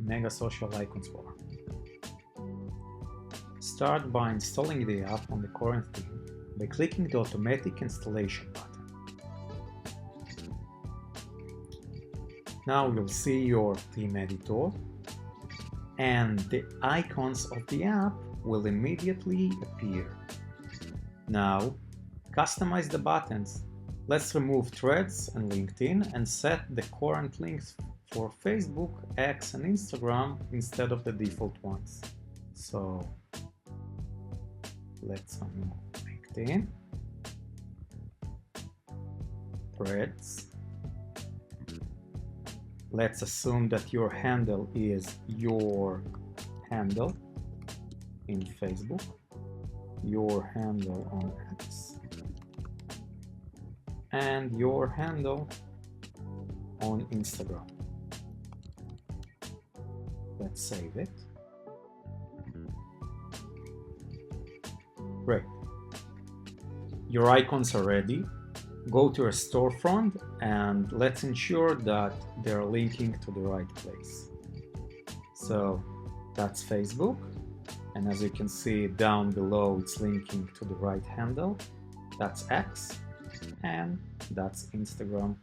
Mega Social Icons bar. Start by installing the app on the current theme by clicking the automatic installation button. Now you'll see your theme editor, and the icons of the app will immediately appear. Now, customize the buttons. Let's remove Threads and LinkedIn and set the current links for Facebook, X, and Instagram instead of the default ones. So, let's remove LinkedIn, Threads. Let's assume that your handle is your handle in Facebook, your handle on X, and your handle on Instagram. Let's save it. Great. Your icons are ready. Go to your storefront and let's ensure that they're linking to the right place. So that's Facebook, and as you can see down below, it's linking to the right handle. That's X, and that's Instagram